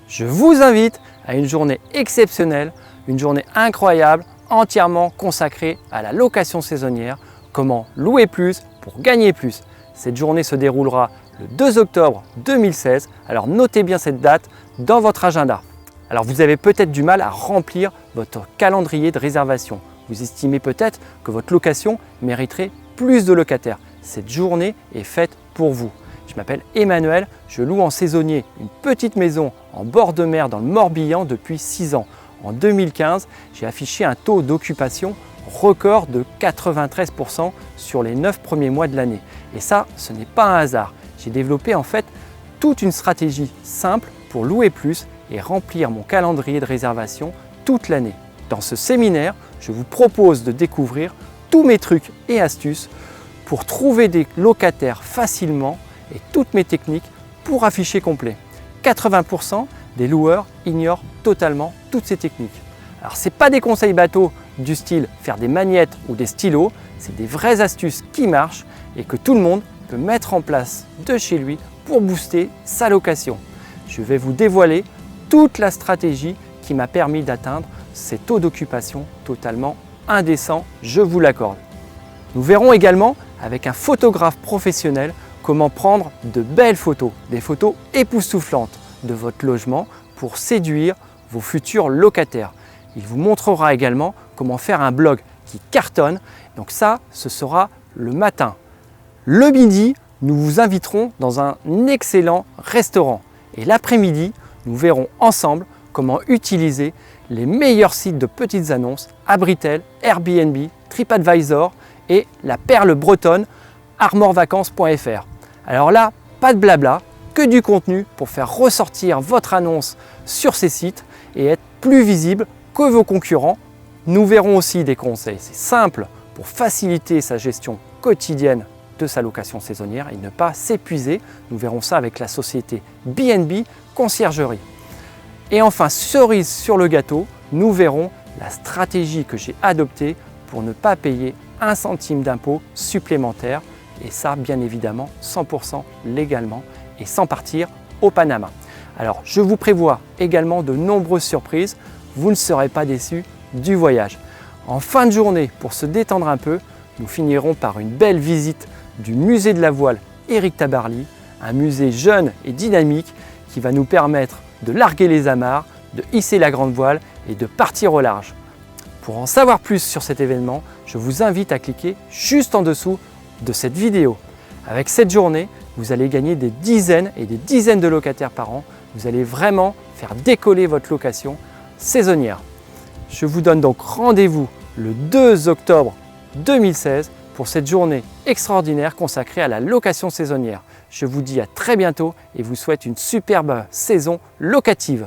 Je vous invite à une journée exceptionnelle, une journée incroyable, entièrement consacrée à la location saisonnière, comment louer plus pour gagner plus. Cette journée se déroulera le 2 octobre 2016, alors notez bien cette date dans votre agenda. Alors vous avez peut-être du mal à remplir votre calendrier de réservation. Vous estimez peut-être que votre location mériterait plus de locataires. Cette journée est faite pour vous. Je m'appelle Emmanuel, je loue en saisonnier une petite maison en bord de mer dans le Morbihan depuis 6 ans. En 2015, j'ai affiché un taux d'occupation record de 93% sur les 9 premiers mois de l'année. Et ça, ce n'est pas un hasard. J'ai développé en fait toute une stratégie simple pour louer plus et remplir mon calendrier de réservation toute l'année. Dans ce séminaire, je vous propose de découvrir tous mes trucs et astuces pour trouver des locataires facilement et toutes mes techniques pour afficher complet. 80% des loueurs ignorent totalement toutes ces techniques. Alors ce n'est pas des conseils bateaux du style faire des magnettes ou des stylos, c'est des vraies astuces qui marchent et que tout le monde peut mettre en place de chez lui pour booster sa location. Je vais vous dévoiler toute la stratégie qui m'a permis d'atteindre ces taux d'occupation totalement indécents, je vous l'accorde. Nous verrons également avec un photographe professionnel comment prendre de belles photos, des photos époustouflantes de votre logement pour séduire vos futurs locataires. Il vous montrera également comment faire un blog qui cartonne. Donc ça, ce sera le matin. Le midi, nous vous inviterons dans un excellent restaurant. Et l'après-midi, nous verrons ensemble comment utiliser les meilleurs sites de petites annonces, Abritel, Airbnb, TripAdvisor et la perle bretonne armorvacances.fr. Alors là, pas de blabla, que du contenu pour faire ressortir votre annonce sur ces sites et être plus visible que vos concurrents. Nous verrons aussi des conseils, c'est simple pour faciliter sa gestion quotidienne de sa location saisonnière et ne pas s'épuiser. Nous verrons ça avec la société B&B Conciergerie. Et enfin, cerise sur le gâteau, nous verrons la stratégie que j'ai adoptée pour ne pas payer un centime d'impôt supplémentaire et ça bien évidemment 100% légalement et sans partir au Panama. Alors je vous prévois également de nombreuses surprises, vous ne serez pas déçus du voyage. En fin de journée, pour se détendre un peu, nous finirons par une belle visite du musée de la voile Éric Tabarly, un musée jeune et dynamique qui va nous permettre de larguer les amarres, de hisser la grande voile et de partir au large. Pour en savoir plus sur cet événement, je vous invite à cliquer juste en dessous de cette vidéo. Avec cette journée, vous allez gagner des dizaines et des dizaines de locataires par an. Vous allez vraiment faire décoller votre location saisonnière. Je vous donne donc rendez-vous le 2 octobre 2016 pour cette journée extraordinaire consacrée à la location saisonnière. Je vous dis à très bientôt et vous souhaite une superbe saison locative.